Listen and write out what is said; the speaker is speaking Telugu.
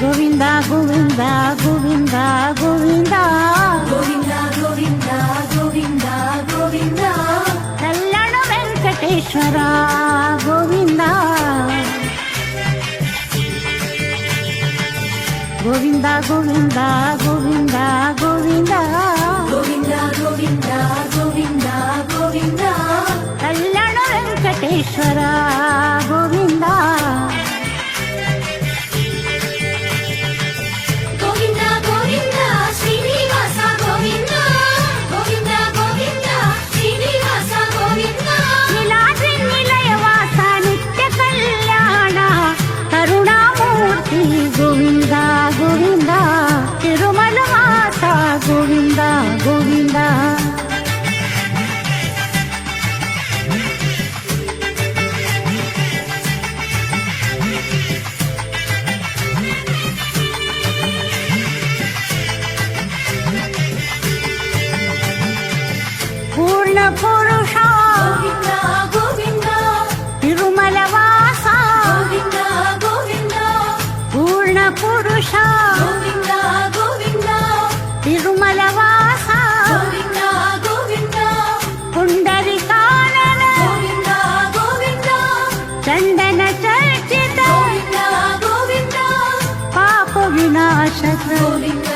గోవింద గోవింద గోవింద గోవింద గోవింద గోవింద గోవింద గోవింద కళ్యాణ వెంకటేశ్వర గోవింద గోవింద గోవింద గోవింద గోవింద గోవింద గోవింద గోవింద గోవింద కళ్యాణ వెంకటేశ్వర గోవింద గోవింద గోవింద శ్రీనివాస గోవింద గోవింద గోవింద శ్రీనివాస గోవింద నీలాద్రి నిలయవాస నిత్య కళ్యాణ కరుణామూర్తి గోవింద గోవింద తిరుమల వాస గోవింద గోవింద పూర్ణ పురుష గోవింద గోవింద తిరుమల వాస గోవింద గోవింద పూర్ణ పురుష గోవింద గోవింద తిరుమల వాస గోవింద గోవింద పుండరికానన గోవింద గోవింద చందన చర్చిత గోవింద గోవింద పాప వినాశక గోవింద